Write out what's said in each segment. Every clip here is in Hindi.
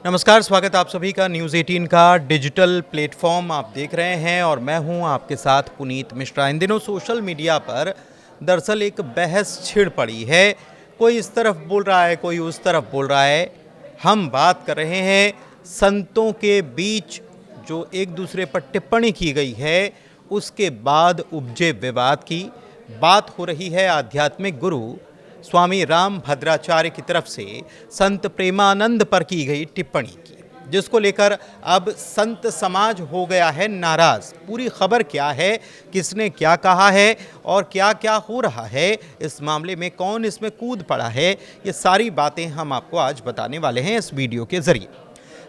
नमस्कार, स्वागत है आप सभी का न्यूज़ 18 का डिजिटल प्लेटफॉर्म आप देख रहे हैं और मैं हूं आपके साथ पुनीत मिश्रा। इन दिनों सोशल मीडिया पर दरअसल एक बहस छिड़ पड़ी है। कोई इस तरफ बोल रहा है, कोई उस तरफ बोल रहा है। हम बात कर रहे हैं संतों के बीच जो एक दूसरे पर टिप्पणी की गई है उसके बाद उपजे विवाद की। बात हो रही है आध्यात्मिक गुरु स्वामी राम भद्राचार्य की तरफ से संत प्रेमानंद पर की गई टिप्पणी की, जिसको लेकर अब संत समाज हो गया है नाराज। पूरी खबर क्या है, किसने क्या कहा है और क्या क्या हो रहा है इस मामले में, कौन इसमें कूद पड़ा है, ये सारी बातें हम आपको आज बताने वाले हैं इस वीडियो के जरिए।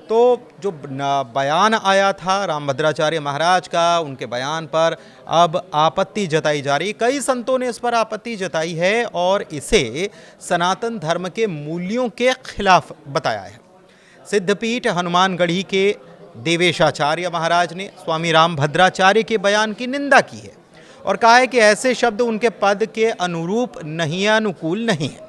तो जो बयान आया था रामभद्राचार्य महाराज का, उनके बयान पर अब आपत्ति जताई जा रही। कई संतों ने इस पर आपत्ति जताई है और इसे सनातन धर्म के मूल्यों के खिलाफ बताया है। सिद्धपीठ हनुमानगढ़ी के देवेशाचार्य महाराज ने स्वामी रामभद्राचार्य के बयान की निंदा की है और कहा है कि ऐसे शब्द उनके पद के अनुरूप नहीं, अनुकूल नहीं है।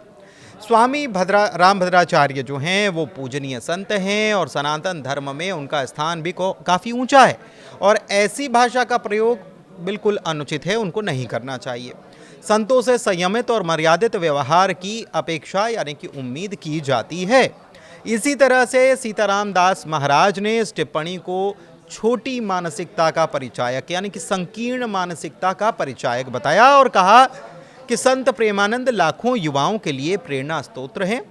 स्वामी रामभद्राचार्य जो हैं वो पूजनीय संत हैं और सनातन धर्म में उनका स्थान भी काफ़ी ऊंचा है और ऐसी भाषा का प्रयोग बिल्कुल अनुचित है, उनको नहीं करना चाहिए। संतों से संयमित और मर्यादित व्यवहार की अपेक्षा यानी कि उम्मीद की जाती है। इसी तरह से सीताराम दास महाराज ने इस टिप्पणी को छोटी मानसिकता का परिचायक यानी कि संकीर्ण मानसिकता का परिचायक बताया और कहा कि संत प्रेमानंद लाखों युवाओं के लिए प्रेरणा स्तोत्र हैं।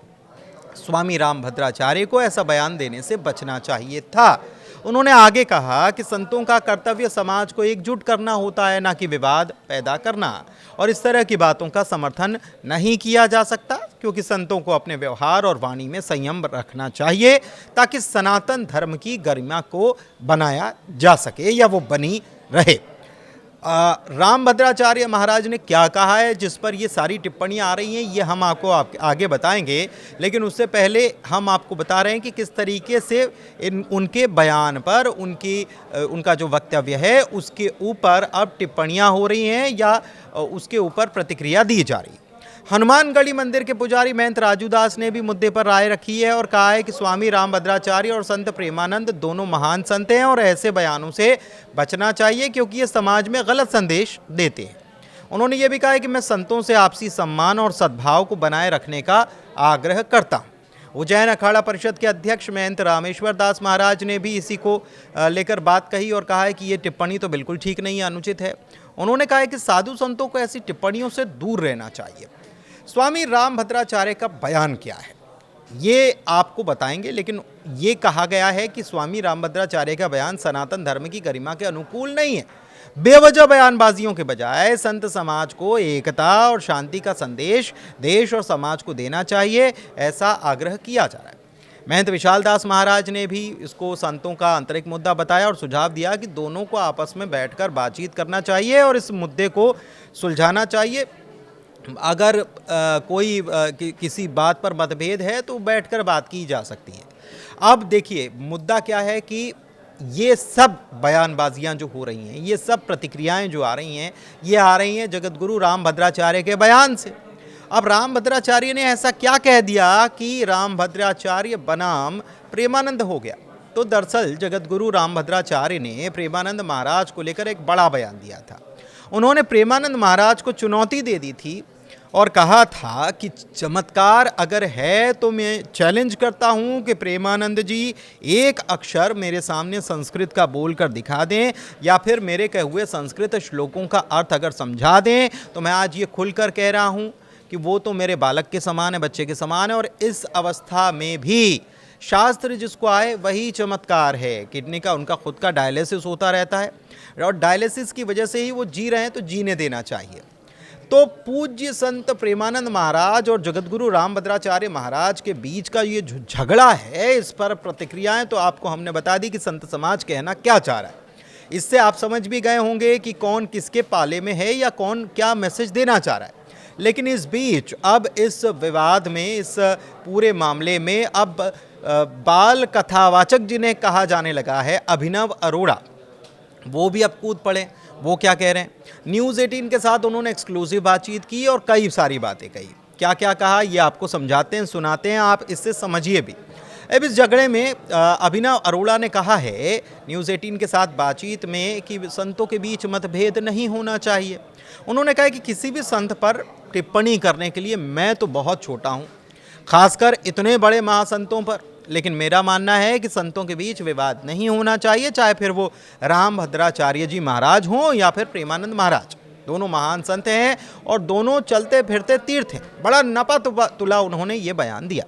स्वामी रामभद्राचार्य को ऐसा बयान देने से बचना चाहिए था। उन्होंने आगे कहा कि संतों का कर्तव्य समाज को एकजुट करना होता है, ना कि विवाद पैदा करना, और इस तरह की बातों का समर्थन नहीं किया जा सकता क्योंकि संतों को अपने व्यवहार और वाणी में संयम रखना चाहिए ताकि सनातन धर्म की गरिमा को बनाया जा सके या वो बनी रहे। रामभद्राचार्य महाराज ने क्या कहा है जिस पर ये सारी टिप्पणियां आ रही हैं, ये हम आपको आगे बताएंगे, लेकिन उससे पहले हम आपको बता रहे हैं कि किस तरीके से उनके बयान पर उनका जो वक्तव्य है उसके ऊपर अब टिप्पणियां हो रही हैं या उसके ऊपर प्रतिक्रिया दी जा रही है। हनुमानगढ़ी मंदिर के पुजारी महंत राजू दास ने भी मुद्दे पर राय रखी है और कहा है कि स्वामी रामभद्राचार्य और संत प्रेमानंद दोनों महान संत हैं और ऐसे बयानों से बचना चाहिए क्योंकि ये समाज में गलत संदेश देते हैं। उन्होंने ये भी कहा है कि मैं संतों से आपसी सम्मान और सद्भाव को बनाए रखने का आग्रह करता हूँ। उज्जैन अखाड़ा परिषद के अध्यक्ष महंत रामेश्वर दास महाराज ने भी इसी को लेकर बात कही और कहा है कि ये टिप्पणी तो बिल्कुल ठीक नहीं है, अनुचित है। उन्होंने कहा है कि साधु संतों को ऐसी टिप्पणियों से दूर रहना चाहिए। स्वामी रामभद्राचार्य का बयान क्या है ये आपको बताएंगे, लेकिन ये कहा गया है कि स्वामी रामभद्राचार्य का बयान सनातन धर्म की गरिमा के अनुकूल नहीं है। बेवजह बयानबाजियों के बजाय संत समाज को एकता और शांति का संदेश देश और समाज को देना चाहिए, ऐसा आग्रह किया जा रहा है। महंत विशाल दास महाराज ने भी इसको संतों का आंतरिक मुद्दा बताया और सुझाव दिया कि दोनों को आपस में बैठकर बातचीत करना चाहिए और इस मुद्दे को सुलझाना चाहिए। अगर किसी बात पर मतभेद है तो बैठकर बात की जा सकती है। अब देखिए मुद्दा क्या है कि ये सब बयानबाजियां जो हो रही हैं, ये सब प्रतिक्रियाएं जो आ रही हैं, ये आ रही हैं जगतगुरु रामभद्राचार्य के बयान से। अब रामभद्राचार्य ने ऐसा क्या कह दिया कि रामभद्राचार्य बनाम प्रेमानंद हो गया। तो दरअसल जगतगुरु रामभद्राचार्य ने प्रेमानंद महाराज को लेकर एक बड़ा बयान दिया था। उन्होंने प्रेमानंद महाराज को चुनौती दे दी थी और कहा था कि चमत्कार अगर है तो मैं चैलेंज करता हूं कि प्रेमानंद जी एक अक्षर मेरे सामने संस्कृत का बोलकर दिखा दें या फिर मेरे कहे हुए संस्कृत श्लोकों का अर्थ अगर समझा दें तो मैं आज ये खुलकर कह रहा हूं कि वो तो मेरे बालक के समान है, बच्चे के समान है। और इस अवस्था में भी शास्त्र जिसको आए वही चमत्कार है। किडनी का उनका खुद का डायलिसिस होता रहता है और डायलिसिस की वजह से ही वो जी रहे हैं तो जीने देना चाहिए। तो पूज्य संत प्रेमानंद महाराज और जगतगुरु रामभद्राचार्य महाराज के बीच का ये जो झगड़ा है, इस पर प्रतिक्रियाएं तो आपको हमने बता दी कि संत समाज कहना क्या चाह रहा है। इससे आप समझ भी गए होंगे कि कौन किसके पाले में है या कौन क्या मैसेज देना चाह रहा है। लेकिन इस बीच अब इस विवाद में, इस पूरे मामले में अब बाल कथावाचक जिन्हें कहा जाने लगा है अभिनव अरोड़ा, वो भी अब कूद पड़े। वो क्या कह रहे हैं, न्यूज़ 18 के साथ उन्होंने एक्सक्लूसिव बातचीत की और कई सारी बातें कही। क्या क्या कहा ये आपको समझाते हैं, सुनाते हैं, आप इससे समझिए भी। अब इस झगड़े में अभिनव अरोड़ा ने कहा है न्यूज़ 18 के साथ बातचीत में कि संतों के बीच मतभेद नहीं होना चाहिए। उन्होंने कहा कि किसी भी संत पर टिप्पणी करने के लिए मैं तो बहुत छोटा हूँ, खासकर इतने बड़े महासंतों पर। लेकिन मेरा मानना है कि संतों के बीच विवाद नहीं होना चाहिए, चाहे फिर वो राम भद्राचार्य जी महाराज हों या फिर प्रेमानंद महाराज। दोनों महान संत हैं और दोनों चलते फिरते तीर्थ हैं। बड़ा नपा तुला उन्होंने ये बयान दिया।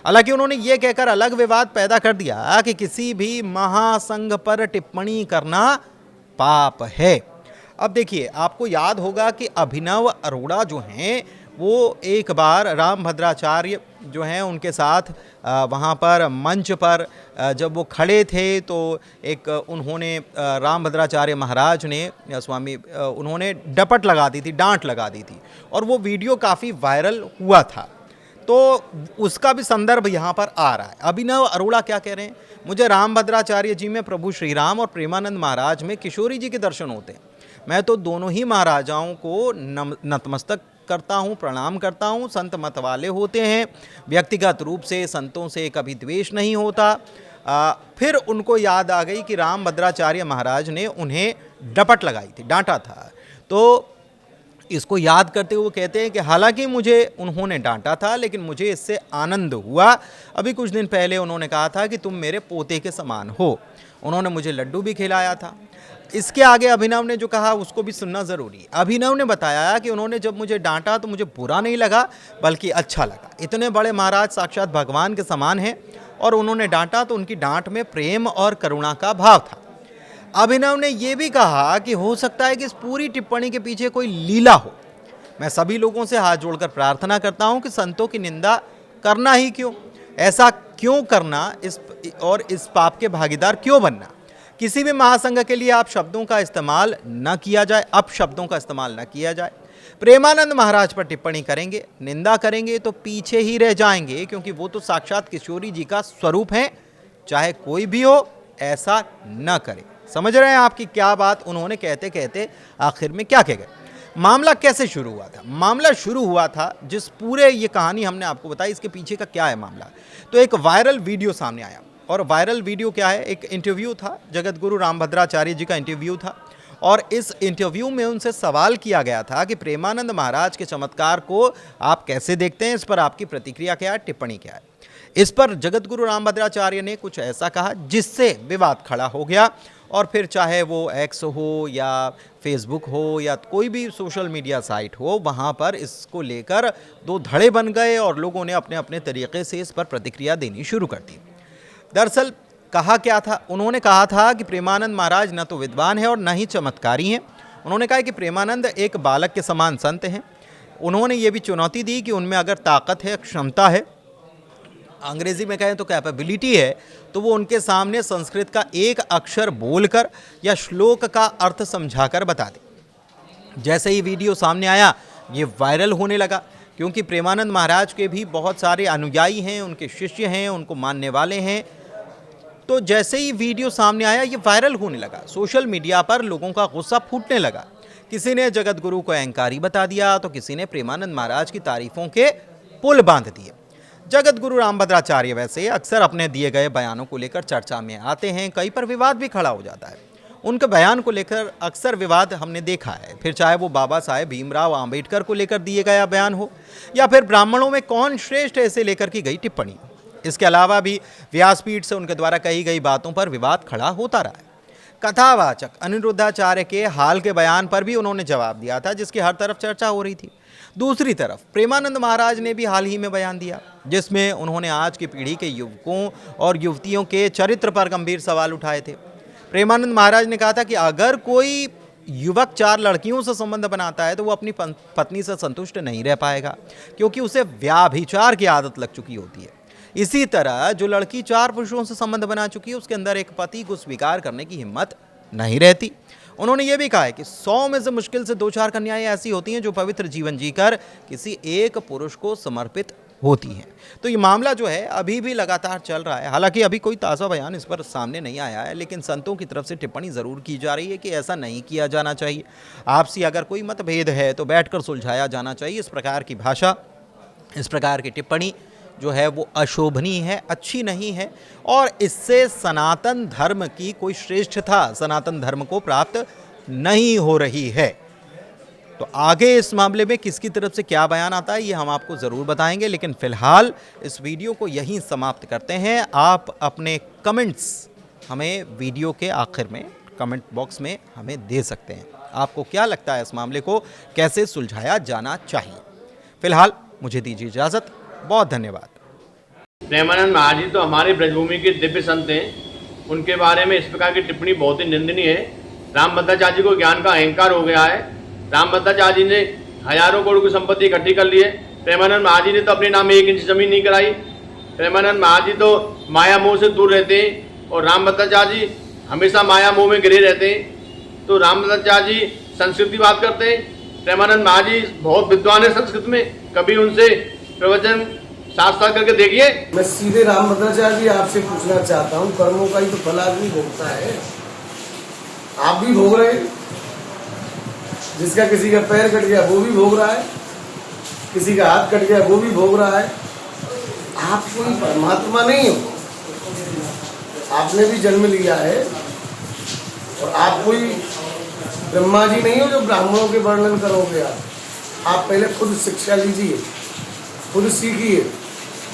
हालांकि उन्होंने ये कहकर अलग विवाद पैदा कर दिया कि किसी भी महासंघ पर टिप्पणी करना पाप है। अब देखिए, आपको याद होगा कि अभिनव अरोड़ा जो हैं वो एक बार राम भद्राचार्य जो हैं उनके साथ वहाँ पर मंच पर जब वो खड़े थे तो एक उन्होंने राम भद्राचार्य महाराज ने स्वामी उन्होंने डपट लगा दी थी, डांट लगा दी थी और वो वीडियो काफ़ी वायरल हुआ था। तो उसका भी संदर्भ यहाँ पर आ रहा है। अभिनव अरोड़ा क्या कह रहे हैं, मुझे राम भद्राचार्य जी में प्रभु श्री राम और प्रेमानंद महाराज में किशोरी जी के दर्शन होते हैं। मैं तो दोनों ही महाराजाओं को नतमस्तक करता हूँ, प्रणाम करता हूँ। संत मत वाले होते हैं, व्यक्तिगत रूप से संतों से कभी द्वेष नहीं होता। फिर उनको याद आ गई कि राम भद्राचार्य महाराज ने उन्हें डपट लगाई थी, डांटा था। तो इसको याद करते हुए कहते हैं कि हालांकि मुझे उन्होंने डांटा था लेकिन मुझे इससे आनंद हुआ। अभी कुछ दिन पहले उन्होंने कहा था कि तुम मेरे पोते के समान हो। उन्होंने मुझे लड्डू भी खिलाया था। इसके आगे अभिनव ने जो कहा उसको भी सुनना ज़रूरी है। अभिनव ने बताया कि उन्होंने जब मुझे डांटा तो मुझे बुरा नहीं लगा बल्कि अच्छा लगा। इतने बड़े महाराज साक्षात भगवान के समान हैं और उन्होंने डांटा तो उनकी डांट में प्रेम और करुणा का भाव था। अभिनव ने यह भी कहा कि हो सकता है कि इस पूरी टिप्पणी के पीछे कोई लीला हो। मैं सभी लोगों से हाथ जोड़कर प्रार्थना करता हूं कि संतों की निंदा करना ही क्यों, ऐसा क्यों करना, इस पाप के भागीदार क्यों बनना। किसी भी महासंघ के लिए आप शब्दों का इस्तेमाल न किया जाए, अपशब्दों का इस्तेमाल न किया जाए। प्रेमानंद महाराज पर टिप्पणी करेंगे, निंदा करेंगे तो पीछे ही रह जाएंगे, क्योंकि वो तो साक्षात किशोरी जी का स्वरूप हैं। चाहे कोई भी हो, ऐसा न करे। समझ रहे हैं आपकी क्या बात उन्होंने कहते कहते आखिर में क्या कह गए। मामला कैसे शुरू हुआ था? मामला शुरू हुआ था जिस पूरे ये कहानी हमने आपको बताई, इसके पीछे का क्या है मामला। तो एक वायरल वीडियो सामने आया और वायरल वीडियो क्या है, एक इंटरव्यू था, जगत गुरु राम भद्राचार्य जी का इंटरव्यू था और इस इंटरव्यू में उनसे सवाल किया गया था कि प्रेमानंद महाराज के चमत्कार को आप कैसे देखते हैं, इस पर आपकी प्रतिक्रिया क्या है, टिप्पणी क्या है। इस पर जगत गुरु राम भद्राचार्य ने कुछ ऐसा कहा जिससे विवाद खड़ा हो गया और फिर चाहे वो एक्स हो या फेसबुक हो या कोई भी सोशल मीडिया साइट हो, वहाँ पर इसको लेकर दो धड़े बन गए और लोगों ने अपने अपने तरीके से इस पर प्रतिक्रिया देनी शुरू कर दी। दरअसल कहा क्या था, उन्होंने कहा था कि प्रेमानंद महाराज न तो विद्वान है और न ही चमत्कारी हैं। उन्होंने कहा कि प्रेमानंद एक बालक के समान संत हैं। उन्होंने ये भी चुनौती दी कि उनमें अगर ताकत है, क्षमता है, अंग्रेजी में कहें तो कैपेबिलिटी है, तो वो उनके सामने संस्कृत का एक अक्षर बोलकर या श्लोक का अर्थ समझाकर बता दे। जैसे ही वीडियो सामने आया ये वायरल होने लगा, क्योंकि प्रेमानंद महाराज के भी बहुत सारे अनुयायी हैं, उनके शिष्य हैं, उनको मानने वाले हैं। तो जैसे ही वीडियो सामने आया ये वायरल होने लगा। सोशल मीडिया पर लोगों का गुस्सा फूटने लगा। किसी ने जगत गुरु को अहंकारी बता दिया तो किसी ने प्रेमानंद महाराज की तारीफों के पुल बांध दिए। जगत गुरु राम भद्राचार्य वैसे अक्सर अपने दिए गए बयानों को लेकर चर्चा में आते हैं, कई पर विवाद भी खड़ा हो जाता है। उनके बयान को लेकर अक्सर विवाद हमने देखा है, फिर चाहे वो बाबा साहेब भीमराव आंबेडकर को लेकर दिए गया बयान हो या फिर ब्राह्मणों में कौन श्रेष्ठ है इसे लेकर की गई टिप्पणी। इसके अलावा भी व्यासपीठ से उनके द्वारा कही गई बातों पर विवाद खड़ा होता रहा है। कथावाचक अनिरुद्धाचार्य के हाल के बयान पर भी उन्होंने जवाब दिया था, जिसकी हर तरफ चर्चा हो रही थी। दूसरी तरफ प्रेमानंद महाराज ने भी हाल ही में बयान दिया, जिसमें उन्होंने आज की पीढ़ी के युवकों और युवतियों के चरित्र पर गंभीर सवाल उठाए थे। प्रेमानंद महाराज ने कहा था कि अगर कोई युवक 4 लड़कियों से संबंध बनाता है तो वो अपनी पत्नी से संतुष्ट नहीं रह पाएगा, क्योंकि उसे व्याभिचार की आदत लग चुकी होती है। इसी तरह जो लड़की 4 पुरुषों से संबंध बना चुकी है, उसके अंदर एक पति को स्वीकार करने की हिम्मत नहीं रहती। उन्होंने ये भी कहा है कि 100 में से मुश्किल से 2-4 कन्याएं ऐसी होती हैं जो पवित्र जीवन जीकर किसी एक पुरुष को समर्पित होती हैं। तो ये मामला जो है अभी भी लगातार चल रहा है। हालांकि अभी कोई ताज़ा बयान इस पर सामने नहीं आया है, लेकिन संतों की तरफ से टिप्पणी ज़रूर की जा रही है कि ऐसा नहीं किया जाना चाहिए। आपसी अगर कोई मतभेद है तो बैठकर सुलझाया जाना चाहिए। इस प्रकार की भाषा, इस प्रकार की टिप्पणी जो है वो अशोभनीय है, अच्छी नहीं है और इससे सनातन धर्म की कोई श्रेष्ठता सनातन धर्म को प्राप्त नहीं हो रही है। तो आगे इस मामले में किसकी तरफ से क्या बयान आता है ये हम आपको ज़रूर बताएंगे, लेकिन फ़िलहाल इस वीडियो को यहीं समाप्त करते हैं। आप अपने कमेंट्स हमें वीडियो के आखिर में कमेंट बॉक्स में हमें दे सकते हैं। आपको क्या लगता है इस मामले को कैसे सुलझाया जाना चाहिए। फ़िलहाल मुझे दीजिए इजाज़त, बहुत धन्यवाद। प्रेमानंद महाराज जी तो हमारे ब्रजभूमि के दिव्य संत हैं, उनके बारे में इस प्रकार की टिप्पणी बहुत ही निंदनीय है। रामभद्राचार्य जी को ज्ञान का अहंकार हो गया है। रामभद्राचार्य जी ने हजारों करोड़ की संपत्ति इकट्ठी कर ली है। प्रेमानंद महाराज जी ने तो अपने नाम में 1 इंच जमीन नहीं कराई। प्रेमानंद महाराज जी तो माया मोह से दूर रहते हैं और रामभद्राचार्य जी हमेशा माया मोह में गिरे रहते हैं। तो रामभद्राचार्य जी संस्कृत की बात करते हैं। प्रेमानंद महाराज जी बहुत विद्वान है संस्कृत में, कभी उनसे प्रवचन साथ करके देखिए। मैं सीधे रामभद्राचार्य जी आपसे पूछना चाहता हूँ, कर्मों का ही तो फल आदमी भोगता है, आप भी भोग रहे हैं। जिसका किसी का पैर कट गया वो भी भोग रहा है, किसी का हाथ कट गया वो भी भोग रहा है। आप कोई परमात्मा नहीं हो, आपने भी जन्म लिया है और आप कोई ब्रह्मा जी नहीं हो जो ब्राह्मणों के वर्णन करोगे। आप पहले खुद शिक्षा लीजिए, खुद सीखिए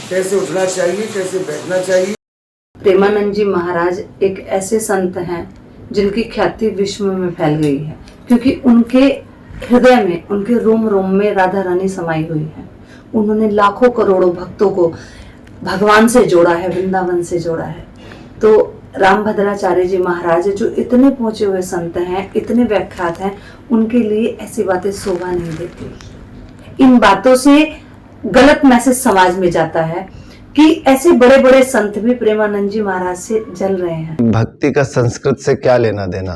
कैसे उठना चाहिए, कैसे बैठना चाहिए। प्रेमानंद जी महाराज एक ऐसे संत हैं जिनकी ख्याति विश्व में फैल गई है, क्योंकि उनके हृदय में, उनके रोम रोम में राधा रानी समाई हुई है। उन्होंने लाखों करोड़ों भक्तों को भगवान से जोड़ा है, वृंदावन से जोड़ा है। तो रामभद्राचार्य जी महाराज जो इतने पहुंचे हुए संत हैं, इतने व्याख्यात हैं, उनके लिए ऐसी बातें शोभा नहीं देती। इन बातों से गलत मैसेज समाज में जाता है कि ऐसे बड़े बड़े संत भी प्रेमानंद जी महाराज से जल रहे हैं। भक्ति का संस्कृत से क्या लेना देना।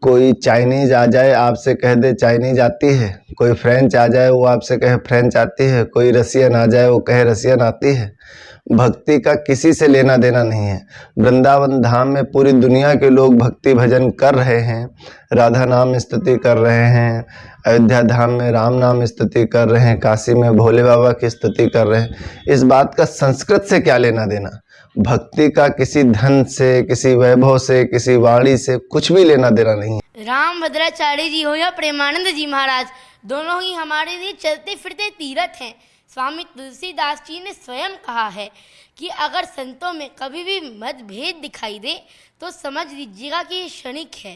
कोई चाइनीज आ जाए आपसे कह दे चाइनीज आती है, कोई फ्रेंच आ जाए वो आपसे कहे फ्रेंच आती है, कोई रसियन आ जाए वो कहे रसियन आती है। भक्ति का किसी से लेना देना नहीं है। वृंदावन धाम में पूरी दुनिया के लोग भक्ति भजन कर रहे हैं, राधा नाम स्तुति कर रहे हैं, अयोध्या धाम में राम नाम स्तुति कर रहे हैं, काशी में भोले बाबा की स्तुति कर रहे हैं। इस बात का संस्कृत से क्या लेना देना। भक्ति का किसी धन से, किसी वैभव से, किसी वाणी से कुछ भी लेना देना नहीं है। रामभद्राचार्य जी हो या प्रेमानंद जी महाराज, दोनों ही हमारे लिए चलते फिरते तीर्थ हैं। स्वामी तुलसीदास जी ने स्वयं कहा है कि अगर संतों में कभी भी मतभेद दिखाई दे तो समझ लीजिएगा कि ये क्षणिक है।